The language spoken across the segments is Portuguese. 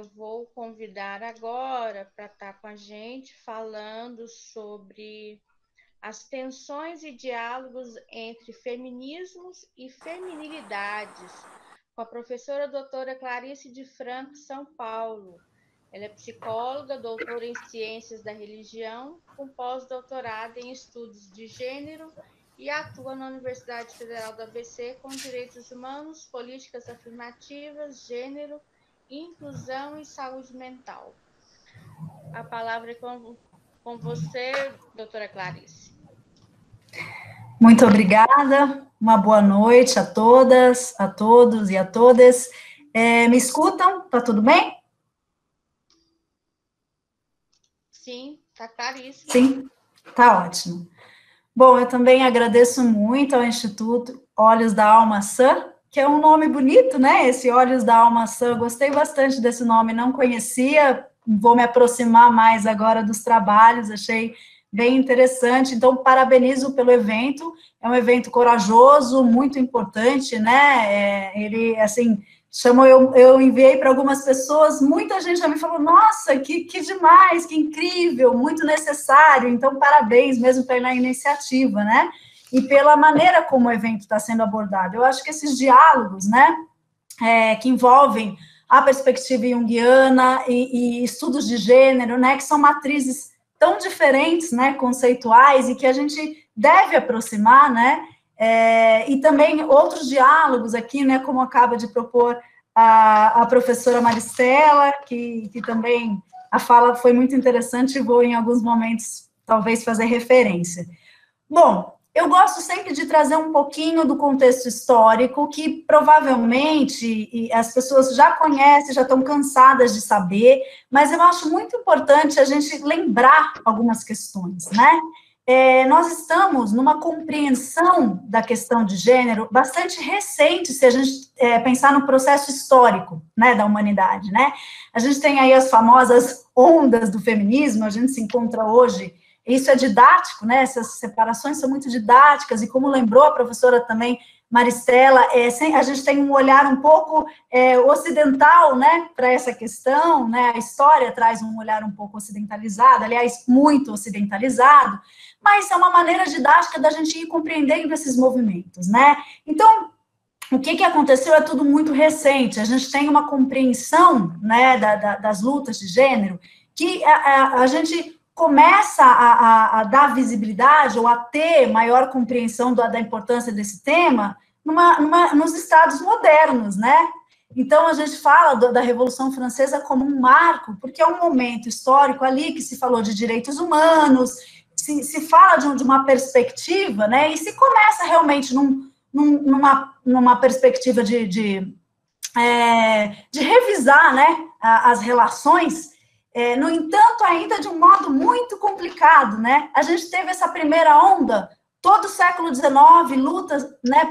eu vou convidar agora para estar com a gente falando sobre as tensões e diálogos entre feminismos e feminilidades, com a professora doutora Clarice de Franco São Paulo. Ela é psicóloga, doutora em Ciências da Religião, com pós-doutorado em Estudos de Gênero e atua na Universidade Federal do ABC com Direitos Humanos, Políticas Afirmativas, Gênero, Inclusão e Saúde Mental. A palavra é com você, doutora Clarice. Muito obrigada, uma boa noite a todas, a todos e a todas. Me escutam? Tá tudo bem? Sim, tá claríssimo. Sim, tá ótimo. Bom, eu também agradeço muito ao Instituto Olhos da Alma Sã, que é um nome bonito, né? Esse Olhos da Alma Sã, gostei bastante desse nome, não conhecia, vou me aproximar mais agora dos trabalhos, achei bem interessante, então parabenizo pelo evento, é um evento corajoso, muito importante, né? Ele, assim, eu enviei para algumas pessoas, muita gente já me falou, nossa, que demais, que incrível, muito necessário, então parabéns mesmo pela iniciativa, né? E pela maneira como o evento está sendo abordado. Eu acho que esses diálogos, né, que envolvem a perspectiva junguiana e estudos de gênero, né, que são matrizes tão diferentes, né, conceituais, e que a gente deve aproximar, né, e também outros diálogos aqui, né, como acaba de propor a professora Maristela, que também a fala foi muito interessante, e vou em alguns momentos talvez fazer referência. Bom, eu gosto sempre de trazer um pouquinho do contexto histórico, que provavelmente as pessoas já conhecem, já estão cansadas de saber, mas eu acho muito importante a gente lembrar algumas questões, né? Nós estamos numa compreensão da questão de gênero bastante recente, se a gente pensar no processo histórico, né, da humanidade, né? A gente tem aí as famosas ondas do feminismo, a gente se encontra hoje. Isso é didático, né? Essas separações são muito didáticas, e como lembrou a professora também, Maristela, a gente tem um olhar um pouco ocidental, né, para essa questão, né? A história traz um olhar um pouco ocidentalizado, aliás, muito ocidentalizado, mas é uma maneira didática da gente ir compreendendo esses movimentos, né? Então, o que aconteceu é tudo muito recente, a gente tem uma compreensão, né, das lutas de gênero, que a gente começa a dar visibilidade ou a ter maior compreensão da importância desse tema nos estados modernos, né? Então, a gente fala da Revolução Francesa como um marco, porque é um momento histórico ali que se falou de direitos humanos, se fala de uma perspectiva, né? E se começa realmente numa perspectiva de revisar, né, as relações. No entanto, ainda de um modo muito complicado, né? A gente teve essa primeira onda, todo o século XIX, lutas, né,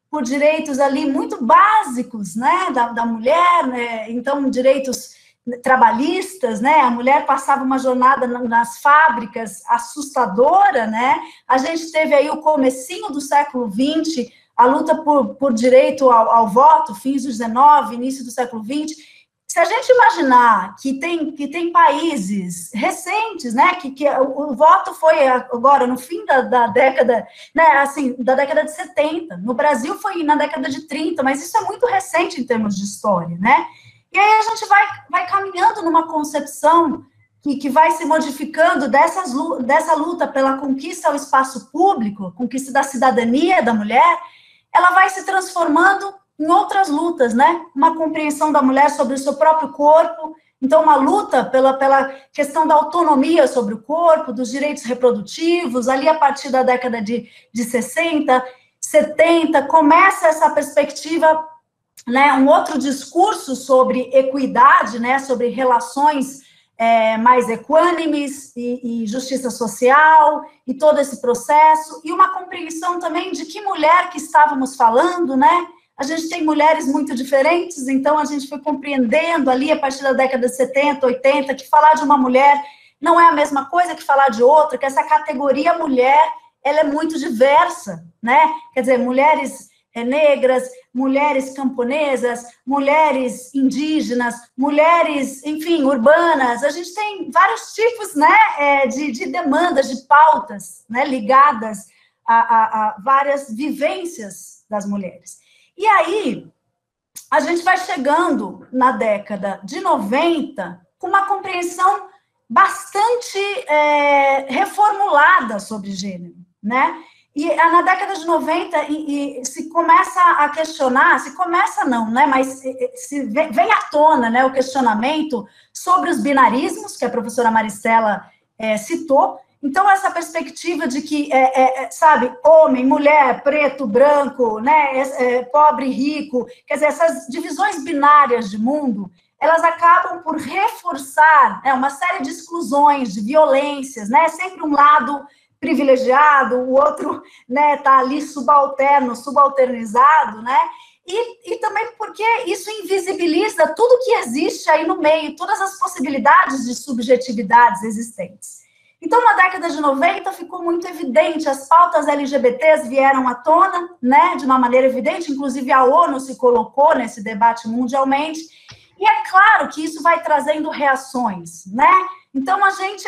por direitos ali muito básicos, né, da mulher, né? Então, direitos trabalhistas, né? A mulher passava uma jornada nas fábricas assustadora, né? A gente teve aí o comecinho do século XX, a luta por direito ao voto, fins do XIX, início do século XX. Se a gente imaginar que tem países recentes, né, que o voto foi agora no fim da década, né, assim, da década de 70, no Brasil foi na década de 30, mas isso é muito recente em termos de história, né? E aí a gente vai caminhando numa concepção que vai se modificando dessa luta pela conquista ao espaço público, conquista da cidadania da mulher, ela vai se transformando em outras lutas, né? Uma compreensão da mulher sobre o seu próprio corpo, então uma luta pela questão da autonomia sobre o corpo, dos direitos reprodutivos, ali a partir da década de 60, 70, começa essa perspectiva, né, um outro discurso sobre equidade, né, sobre relações mais equânimes e justiça social, e todo esse processo, e uma compreensão também de que mulher que estávamos falando, né? A gente tem mulheres muito diferentes, então a gente foi compreendendo ali, a partir da década de 70, 80, que falar de uma mulher não é a mesma coisa que falar de outra, que essa categoria mulher, ela é muito diversa, né? Quer dizer, mulheres negras, mulheres camponesas, mulheres indígenas, mulheres, enfim, urbanas. A gente tem vários tipos, né, de demandas, de pautas, né, ligadas a várias vivências das mulheres. E aí, a gente vai chegando na década de 90 com uma compreensão bastante reformulada sobre gênero, né? E na década de 90 se começa a questionar, se começa não, né? Mas vem à tona, né, o questionamento sobre os binarismos, que a professora Maricela citou. Então, essa perspectiva de que, sabe, homem, mulher, preto, branco, né, pobre, rico, quer dizer, essas divisões binárias de mundo, elas acabam por reforçar uma série de exclusões, de violências, né, sempre um lado privilegiado, o outro, né, tá ali subalterno, subalternizado, né, e também porque isso invisibiliza tudo que existe aí no meio, todas as possibilidades de subjetividades existentes. Então, na década de 90, ficou muito evidente, as pautas LGBTs vieram à tona, né, de uma maneira evidente, inclusive a ONU se colocou nesse debate mundialmente, e é claro que isso vai trazendo reações, né? Então, a gente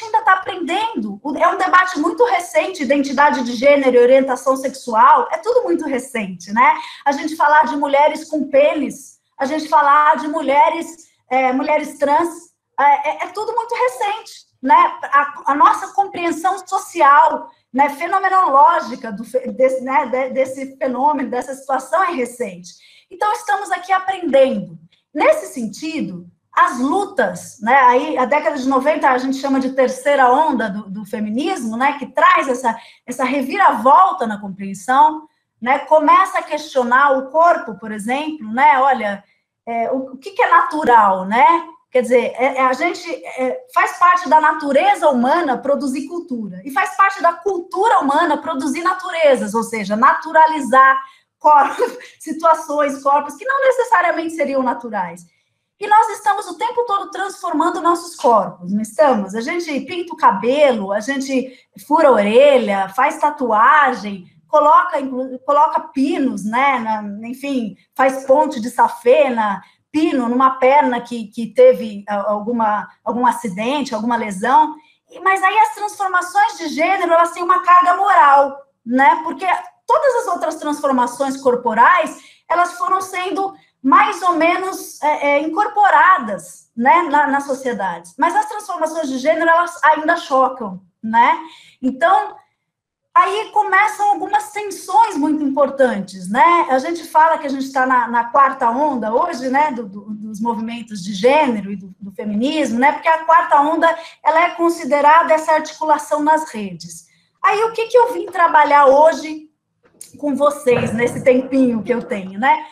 ainda está aprendendo, é um debate muito recente, identidade de gênero e orientação sexual, é tudo muito recente, né? A gente falar de mulheres com pênis, a gente falar de mulheres trans, é tudo muito recente, né? A nossa compreensão social, né, fenomenológica desse fenômeno, dessa situação é recente. Então, estamos aqui aprendendo. Nesse sentido, as lutas, né, aí a década de 90 a gente chama de terceira onda do feminismo, né, que traz essa reviravolta na compreensão, né, começa a questionar o corpo, por exemplo, né, olha, o que é natural, né? Quer dizer, a gente faz parte da natureza humana produzir cultura, e faz parte da cultura humana produzir naturezas, ou seja, naturalizar corpos, situações, corpos que não necessariamente seriam naturais. E nós estamos o tempo todo transformando nossos corpos, não estamos? A gente pinta o cabelo, a gente fura a orelha, faz tatuagem, coloca pinos, né? Enfim, faz ponte de safena, pino numa perna que teve algum acidente, alguma lesão. Mas aí as transformações de gênero, elas têm uma carga moral, né? Porque todas as outras transformações corporais, elas foram sendo mais ou menos incorporadas, né, na sociedade. Mas as transformações de gênero, elas ainda chocam, né? Então, aí começam algumas tensões muito importantes, né? A gente fala que a gente está na quarta onda hoje, né, dos movimentos de gênero e do feminismo, né? Porque a quarta onda, ela é considerada essa articulação nas redes. Aí, o que eu vim trabalhar hoje com vocês, nesse tempinho que eu tenho, né?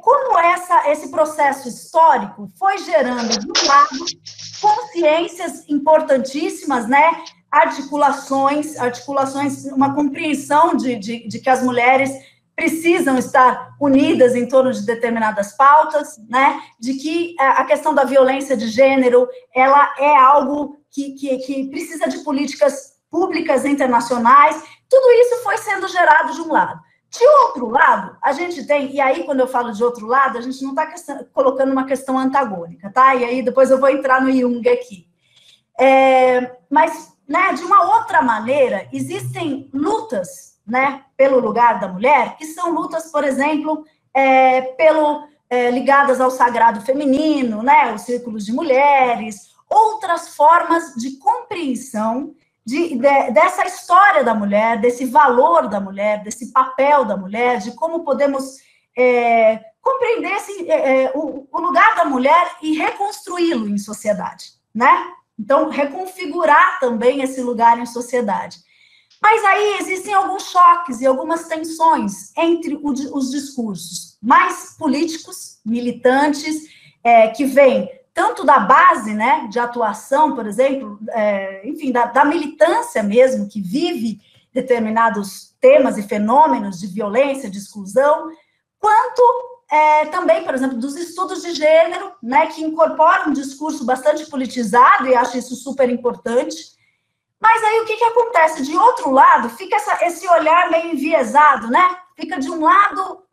Como esse processo histórico foi gerando, de um lado, consciências importantíssimas, né? Articulações, uma compreensão de que as mulheres precisam estar unidas em torno de determinadas pautas, né? De que a questão da violência de gênero, ela é algo que precisa de políticas públicas internacionais. Tudo isso foi sendo gerado de um lado. De outro lado, a gente tem, e aí quando eu falo de outro lado, a gente não está colocando uma questão antagônica, tá? E aí depois eu vou entrar no Jung aqui. Mas, né, de uma outra maneira, existem lutas, né, pelo lugar da mulher, que são lutas, por exemplo, ligadas ao sagrado feminino, né, os círculos de mulheres, outras formas de compreensão dessa história da mulher, desse valor da mulher, desse papel da mulher, de como podemos compreender o lugar da mulher e reconstruí-lo em sociedade, né? Então, reconfigurar também esse lugar em sociedade. Mas aí existem alguns choques e algumas tensões entre os discursos mais políticos, militantes, que vêm tanto da base, né, de atuação, por exemplo, enfim, da militância mesmo, que vive determinados temas e fenômenos de violência, de exclusão, quanto também, por exemplo, dos estudos de gênero, né, que incorporam um discurso bastante politizado, e acho isso super importante. Mas aí o que acontece? De outro lado, fica esse olhar meio enviesado, né? Fica de um lado,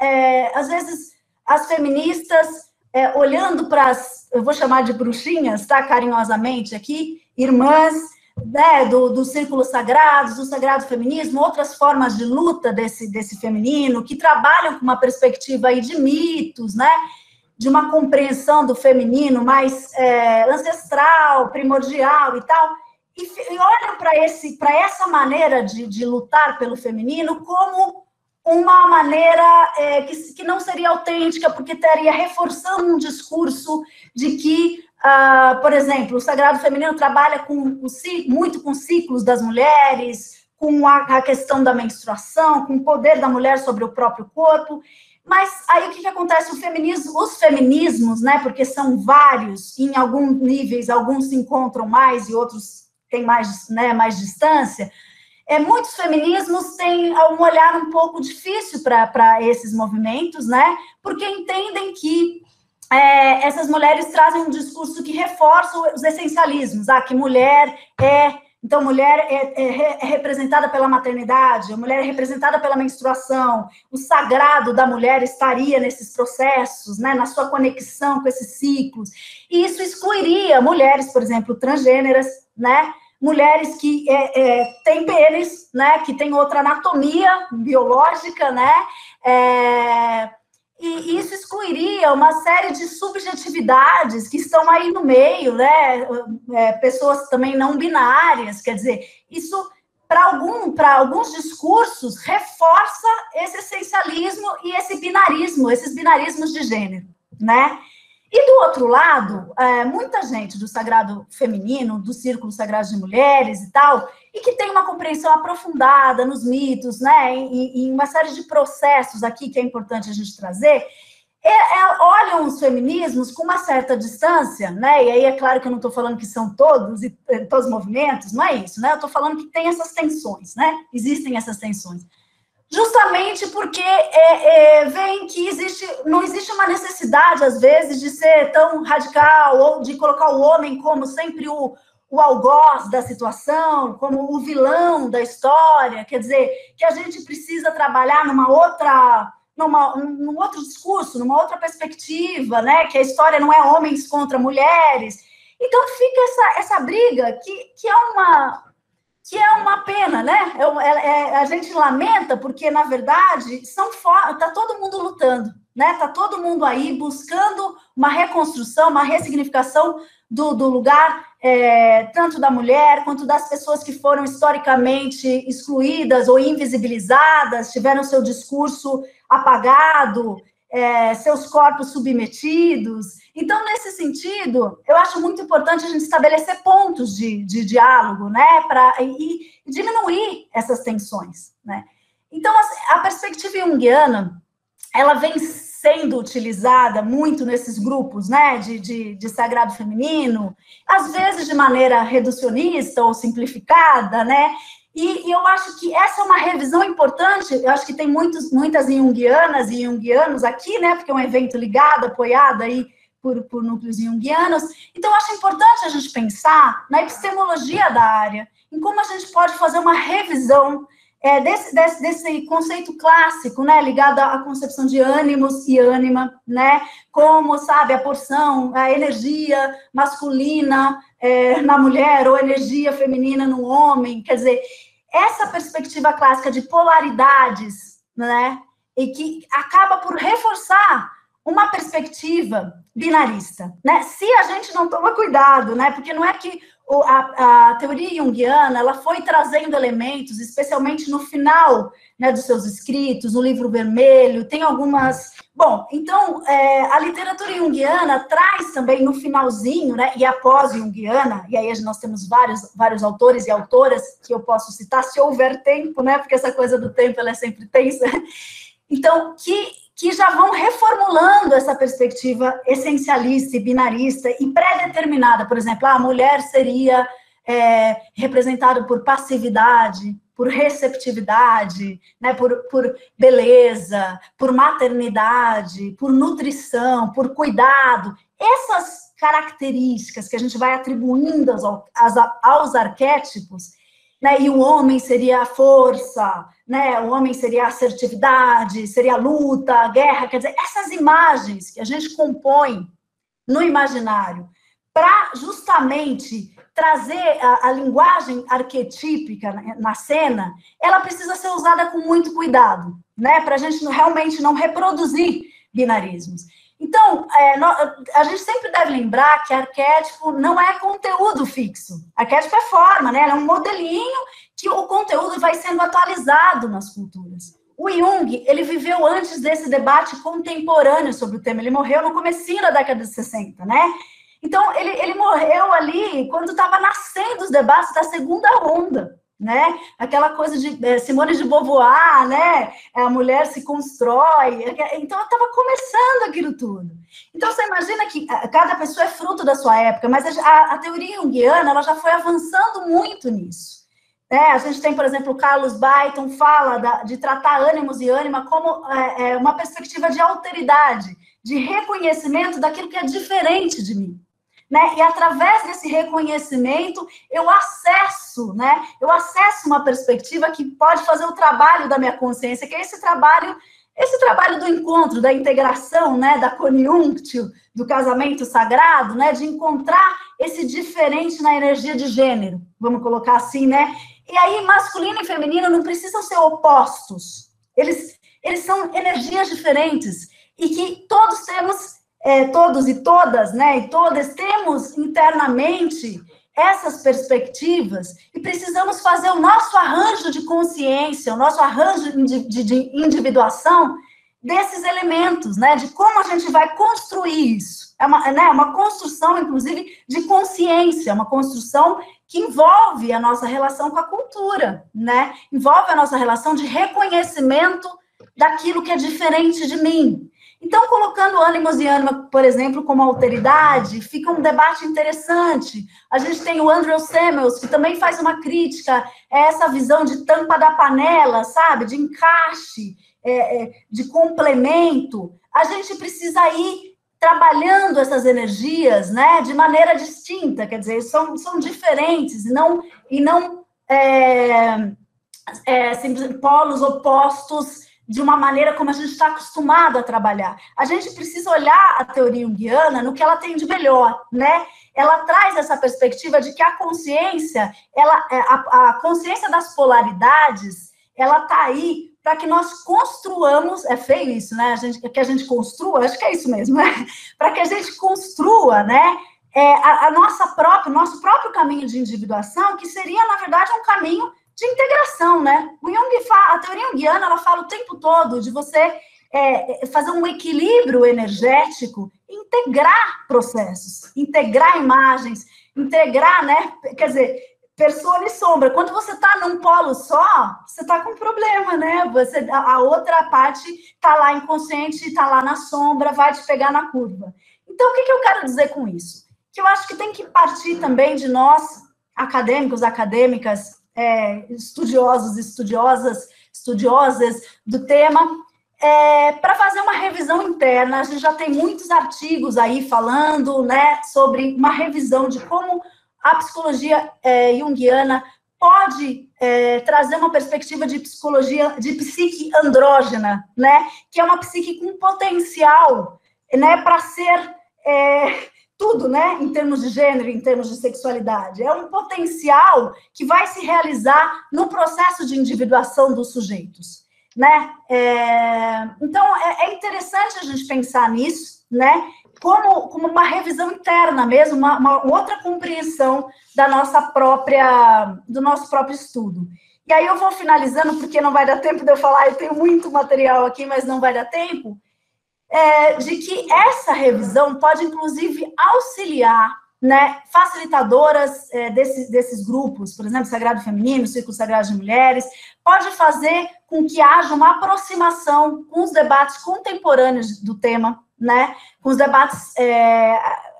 às vezes, as feministas olhando para as, eu vou chamar de bruxinhas, tá, carinhosamente aqui, irmãs, né, dos círculos sagrados, do sagrado feminismo, outras formas de luta desse feminino, que trabalham com uma perspectiva aí de mitos, né, de uma compreensão do feminino mais ancestral, primordial e tal, e olham para essa maneira de lutar pelo feminino como uma maneira que não seria autêntica, porque estaria reforçando um discurso de que, por exemplo, o sagrado feminino trabalha muito com ciclos das mulheres, com a questão da menstruação, com o poder da mulher sobre o próprio corpo. Mas aí o que acontece? Os feminismos, né, porque são vários, em alguns níveis, alguns se encontram mais e outros têm mais, né, mais distância. Muitos feminismos têm um olhar um pouco difícil para esses movimentos, né, porque entendem que essas mulheres trazem um discurso que reforça os essencialismos, que mulher então, mulher é representada pela maternidade, a mulher é representada pela menstruação, o sagrado da mulher estaria nesses processos, né, na sua conexão com esses ciclos, e isso excluiria mulheres, por exemplo, transgêneras, né, mulheres que têm pênis, né, que têm outra anatomia biológica, né, e isso excluiria uma série de subjetividades que estão aí no meio, né? Pessoas também não binárias, quer dizer, isso, para alguns discursos, reforça esse essencialismo e esse binarismo, esses binarismos de gênero, né? E do outro lado, muita gente do sagrado feminino, do círculo sagrado de mulheres e tal, e que tem uma compreensão aprofundada nos mitos, né, em uma série de processos aqui que é importante a gente trazer, olham os feminismos com uma certa distância, né, e aí é claro que eu não estou falando que são todos os movimentos, não é isso, né, eu estou falando que tem essas tensões, né, existem essas tensões. Justamente porque veem que não existe uma necessidade, às vezes, de ser tão radical ou de colocar o homem como sempre o algoz da situação, como o vilão da história, quer dizer, que a gente precisa trabalhar num outro discurso, numa outra perspectiva, né? Que a história não é homens contra mulheres. Então, fica essa briga que é uma pena, né? A gente lamenta porque, na verdade, está todo mundo lutando, né? Está todo mundo aí buscando uma reconstrução, uma ressignificação do lugar, tanto da mulher quanto das pessoas que foram historicamente excluídas ou invisibilizadas, tiveram seu discurso apagado, seus corpos submetidos. Então, nesse sentido, eu acho muito importante a gente estabelecer pontos de diálogo, né, e diminuir essas tensões, né. Então, a perspectiva junguiana, ela vem sendo utilizada muito nesses grupos, né, de sagrado feminino, às vezes de maneira reducionista ou simplificada, né, e eu acho que essa é uma revisão importante. Eu acho que tem muitas junguianas e junguianos aqui, né, porque é um evento ligado, apoiado aí por núcleos junguianos. Então, eu acho importante a gente pensar na epistemologia da área, em como a gente pode fazer uma revisão desse conceito clássico, né, ligado à concepção de ânimos e ânima, né, como, sabe, a porção, a energia masculina na mulher ou energia feminina no homem, quer dizer, essa perspectiva clássica de polaridades, né, e que acaba por reforçar uma perspectiva binarista, né, se a gente não toma cuidado, né, porque não é que a teoria junguiana, ela foi trazendo elementos, especialmente no final, né, dos seus escritos, no livro vermelho, tem algumas... Bom, então, a literatura junguiana traz também no finalzinho, né, e a pós-junguiana, e aí nós temos vários autores e autoras que eu posso citar, se houver tempo, né, porque essa coisa do tempo, ela é sempre tensa, então, que já vão reformulando essa perspectiva essencialista e binarista e pré-determinada. Por exemplo, a mulher seria representada por passividade, por receptividade, né, por beleza, por maternidade, por nutrição, por cuidado. Essas características que a gente vai atribuindo aos arquétipos, né? E o homem seria a força, né? O homem seria a assertividade, seria a luta, a guerra. Quer dizer, essas imagens que a gente compõe no imaginário para justamente trazer a linguagem arquetípica na cena, ela precisa ser usada com muito cuidado, né? Para a gente realmente não reproduzir binarismos. Então, a gente sempre deve lembrar que arquétipo não é conteúdo fixo. Arquétipo é forma, né? É um modelinho que o conteúdo vai sendo atualizado nas culturas. O Jung, ele viveu antes desse debate contemporâneo sobre o tema. Ele morreu no comecinho da década de 60, né? Então, ele morreu ali quando estava nascendo os debates da segunda onda, né? Aquela coisa de Simone de Beauvoir, né? A mulher se constrói. Então, estava começando aquilo tudo. Então, você imagina que cada pessoa é fruto da sua época, mas a teoria junguiana, ela já foi avançando muito nisso. A gente tem, por exemplo, o Carlos Byton fala de tratar ânimos e ânima como uma perspectiva de alteridade, de reconhecimento daquilo que é diferente de mim. Né? E através desse reconhecimento, eu acesso uma perspectiva que pode fazer o trabalho da minha consciência, que é esse trabalho do encontro, da integração, né? Da conjunktio, do casamento sagrado, né? De encontrar esse diferente na energia de gênero, vamos colocar assim, né? E aí, masculino e feminino não precisam ser opostos, eles são energias diferentes, e que todos temos... todos e todas, né, e todas temos internamente essas perspectivas e precisamos fazer o nosso arranjo de consciência, o nosso arranjo de individuação desses elementos, né, de como a gente vai construir isso. É uma construção, inclusive, de consciência, uma construção que envolve a nossa relação com a cultura, né, envolve a nossa relação de reconhecimento daquilo que é diferente de mim. Então, colocando ânimos e ânima, por exemplo, como alteridade, fica um debate interessante. A gente tem o Andrew Samuels, que também faz uma crítica a essa visão de tampa da panela, sabe? De encaixe, de complemento. A gente precisa ir trabalhando essas energias, né, de maneira distinta, quer dizer, são diferentes, e não polos opostos, de uma maneira como a gente está acostumado a trabalhar. A gente precisa olhar a teoria junguiana no que ela tem de melhor, né? Ela traz essa perspectiva de que a consciência, a consciência das polaridades, ela está aí para que nós construamos, é feio isso, né? Que a gente construa, acho que é isso mesmo, né? Para que a gente construa, né? Nosso próprio caminho de individuação, que seria, na verdade, um caminho de integração, né? A teoria junguiana, ela fala o tempo todo de você fazer um equilíbrio energético, integrar processos, integrar imagens, integrar, né? Quer dizer, persona e sombra. Quando você está num polo só, você está com um problema, né? A outra parte está lá inconsciente, está lá na sombra, vai te pegar na curva. Então, o que eu quero dizer com isso? Que eu acho que tem que partir também de nós, acadêmicos, acadêmicas, estudiosos, estudiosas do tema, para fazer uma revisão interna. A gente já tem muitos artigos aí falando, né, sobre uma revisão de como a psicologia junguiana pode trazer uma perspectiva de psicologia, de psique andrógena, né, que é uma psique com potencial, né, para ser tudo, né, em termos de gênero, em termos de sexualidade. É um potencial que vai se realizar no processo de individuação dos sujeitos, né? Então, é interessante a gente pensar nisso, né, como uma revisão interna mesmo, uma outra compreensão do nosso próprio estudo. E aí eu vou finalizando, porque não vai dar tempo de eu falar, eu tenho muito material aqui, mas não vai dar tempo, de que essa revisão pode, inclusive, auxiliar, né, facilitadoras desses grupos, por exemplo, Sagrado Feminino, Círculo Sagrado de Mulheres, pode fazer com que haja uma aproximação com os debates contemporâneos do tema, né, com os debates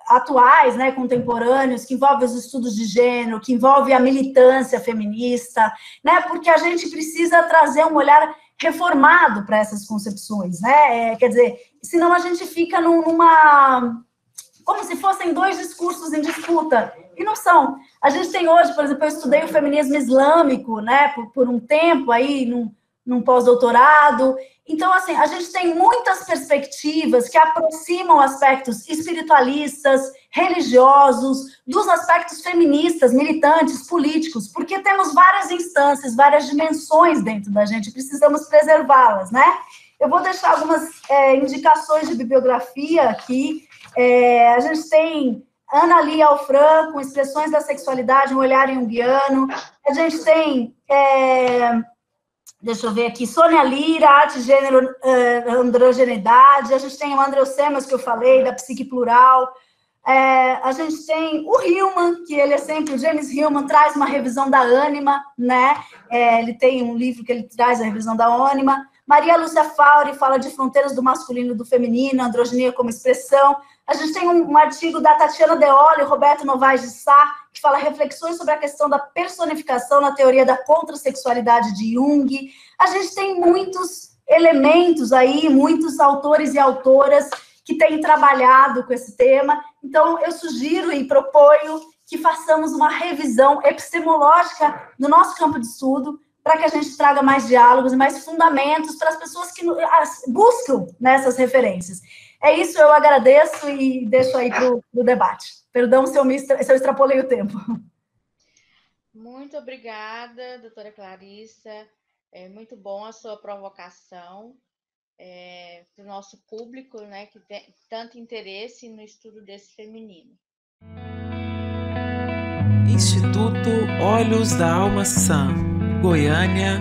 atuais, né, contemporâneos, que envolvem os estudos de gênero, que envolvem a militância feminista, né, porque a gente precisa trazer um olhar reformado para essas concepções, né, quer dizer, senão a gente fica como se fossem dois discursos em disputa, e não são. A gente tem hoje, por exemplo, eu estudei o feminismo islâmico, né, por um tempo aí, num pós-doutorado. Então, assim, a gente tem muitas perspectivas que aproximam aspectos espiritualistas, religiosos, dos aspectos feministas, militantes, políticos, porque temos várias instâncias, várias dimensões dentro da gente, precisamos preservá-las, né? Eu vou deixar algumas indicações de bibliografia aqui. A gente tem Ana Lia Alfran, com Expressões da Sexualidade, um olhar junguiano. A gente tem, deixa eu ver aqui, Sônia Lira, Arte, Gênero, Androgeneidade. A gente tem o André Semas, que eu falei, da Psique Plural. A gente tem o Hillman, que ele é sempre, o James Hillman traz uma revisão da ânima, né? Ele tem um livro que ele traz a revisão da ânima. Maria Lúcia Fauri fala de fronteiras do masculino e do feminino, androginia como expressão. A gente tem um artigo da Tatiana Deoli e Roberto Novaes de Sá, que fala reflexões sobre a questão da personificação na teoria da contrassexualidade de Jung. A gente tem muitos elementos aí, muitos autores e autoras que têm trabalhado com esse tema. Então, eu sugiro e proponho que façamos uma revisão epistemológica do nosso campo de estudo, para que a gente traga mais diálogos e mais fundamentos para as pessoas que buscam nessas referências. É isso, eu agradeço e deixo aí para o debate. Perdão se eu extrapolei o tempo. Muito obrigada, doutora Clarissa. É muito bom a sua provocação para o nosso público, né, que tem tanto interesse no estudo desse feminino. Instituto Olhos da Alma Sã, Goiânia,